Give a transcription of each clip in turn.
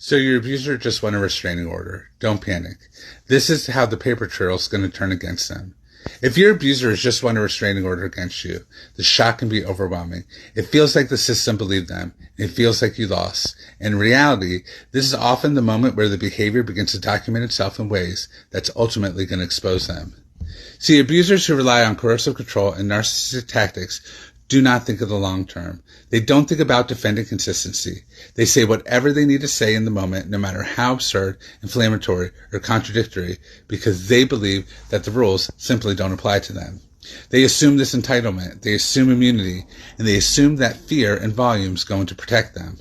So your abuser just won a restraining order. Don't panic. This is how the paper trail is going to turn against them. If your abuser has just won a restraining order against you, the shock can be overwhelming. It feels like the system believed them. It feels like you lost. In reality, this is often the moment where the behavior begins to document itself in ways that's ultimately going to expose them. See, abusers who rely on coercive control and narcissistic tactics do not think of the long term. They don't think about defending consistency. They say whatever they need to say in the moment, no matter how absurd, inflammatory, or contradictory, because they believe that the rules simply don't apply to them. They assume this entitlement, they assume immunity, and they assume that fear and volume is going to protect them.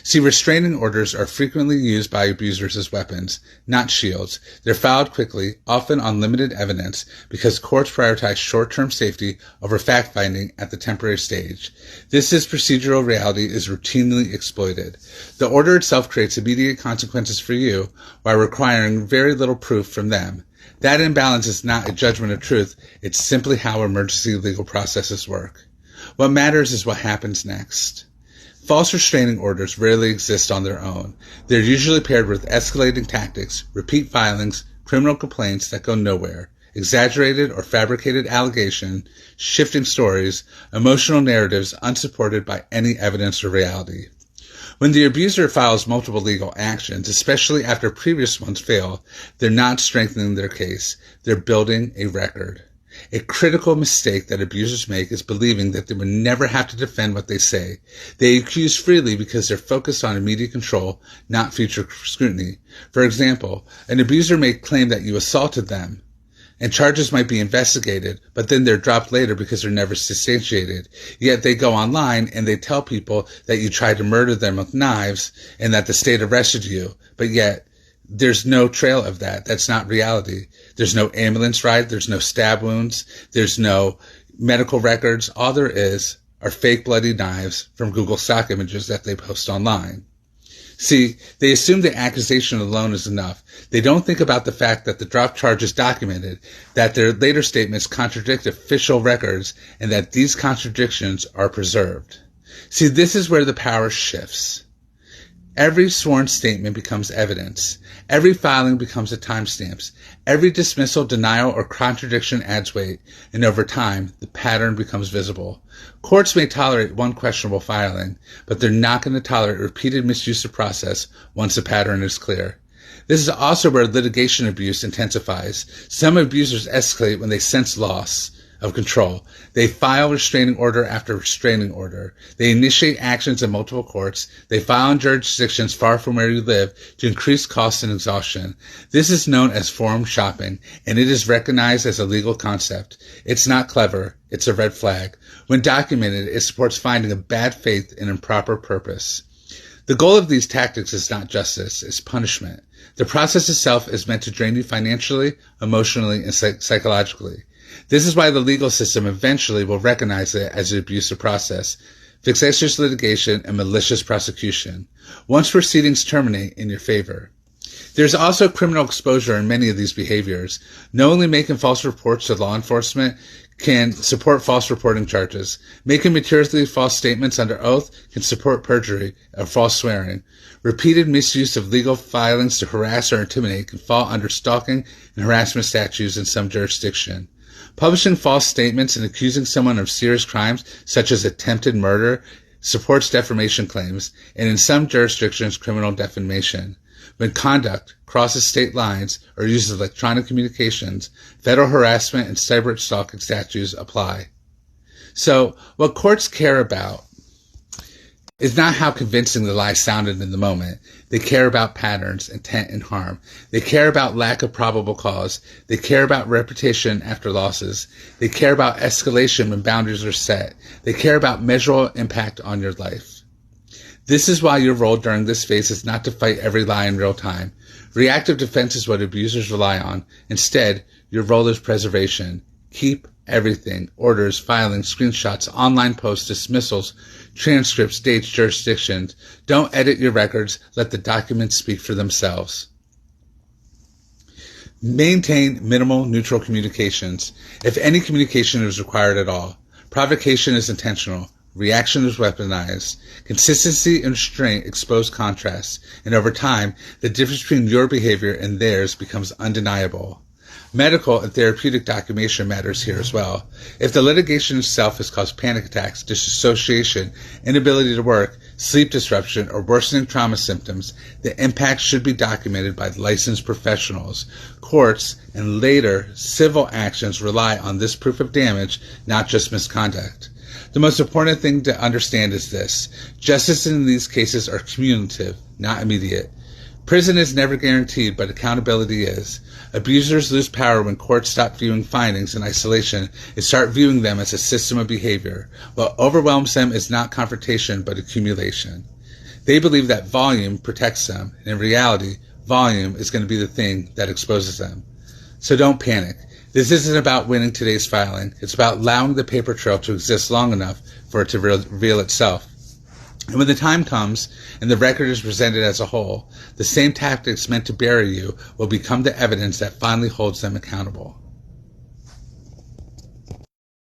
See, restraining orders are frequently used by abusers as weapons, not shields. They're filed quickly, often on limited evidence, because courts prioritize short-term safety over fact-finding at the temporary stage. This procedural reality is routinely exploited. The order itself creates immediate consequences for you while requiring very little proof from them. That imbalance is not a judgment of truth. It's simply how emergency legal processes work. What matters is what happens next. False restraining orders rarely exist on their own. They're usually paired with escalating tactics, repeat filings, criminal complaints that go nowhere, exaggerated or fabricated allegations, shifting stories, emotional narratives unsupported by any evidence or reality. When the abuser files multiple legal actions, especially after previous ones fail, they're not strengthening their case. They're building a record. A critical mistake that abusers make is believing that they would never have to defend what they say. They accuse freely because they're focused on immediate control, not future scrutiny. For example, an abuser may claim that you assaulted them, and charges might be investigated, but then they're dropped later because they're never substantiated. Yet they go online and they tell people that you tried to murder them with knives and that the state arrested you, but yet there's no trail of that. That's not reality. There's no ambulance ride. There's no stab wounds. There's no medical records. All there is are fake bloody knives from Google stock images that they post online. See, they assume the accusation alone is enough. They don't think about the fact that the dropped charge is documented, that their later statements contradict official records, and that these contradictions are preserved. See, this is where the power shifts. Every sworn statement becomes evidence. Every filing becomes a timestamp. Every dismissal, denial, or contradiction adds weight, and over time, the pattern becomes visible. Courts may tolerate one questionable filing, but they're not going to tolerate repeated misuse of process once the pattern is clear. This is also where litigation abuse intensifies. Some abusers escalate when they sense loss of control. They file restraining order after restraining order. They initiate actions in multiple courts. They file in jurisdictions far from where you live to increase costs and exhaustion. This is known as forum shopping, and it is recognized as a legal concept. It's not clever. It's a red flag. When documented, it supports finding a bad faith and improper purpose. The goal of these tactics is not justice, it's punishment. The process itself is meant to drain you financially, emotionally, and psychologically. This is why the legal system eventually will recognize it as an abusive process, vexatious litigation, and malicious prosecution, once proceedings terminate in your favor. There's also criminal exposure in many of these behaviors. Knowingly making false reports to law enforcement can support false reporting charges. Making materially false statements under oath can support perjury or false swearing. Repeated misuse of legal filings to harass or intimidate can fall under stalking and harassment statutes in some jurisdiction. Publishing false statements and accusing someone of serious crimes, such as attempted murder, supports defamation claims, and in some jurisdictions, criminal defamation. When conduct crosses state lines or uses electronic communications, federal harassment and cyber stalking statutes apply. So, what courts care about is not how convincing the lie sounded in the moment. They care about patterns, intent, and harm. They care about lack of probable cause. They care about repetition after losses. They care about escalation when boundaries are set. They care about measurable impact on your life. This is why your role during this phase is not to fight every lie in real time. Reactive defense is what abusers rely on. Instead, your role is preservation. Keep everything: orders, filings, screenshots, online posts, dismissals, transcripts, dates, jurisdictions. Don't edit your records. Let the documents speak for themselves. Maintain minimal neutral communications, if any communication is required at all. Provocation is intentional. Reaction is weaponized. Consistency and restraint expose contrast, and over time, the difference between your behavior and theirs becomes undeniable. Medical and therapeutic documentation matters here as well. If the litigation itself has caused panic attacks, dissociation, inability to work, sleep disruption, or worsening trauma symptoms, the impact should be documented by licensed professionals. Courts and later civil actions rely on this proof of damage, not just misconduct. The most important thing to understand is this: justice in these cases are cumulative, not immediate. Prison is never guaranteed, but accountability is. Abusers lose power when courts stop viewing findings in isolation and start viewing them as a system of behavior. What overwhelms them is not confrontation, but accumulation. They believe that volume protects them, and in reality, volume is going to be the thing that exposes them. So don't panic. This isn't about winning today's filing. It's about allowing the paper trail to exist long enough for it to reveal itself. And when the time comes and the record is presented as a whole, the same tactics meant to bury you will become the evidence that finally holds them accountable.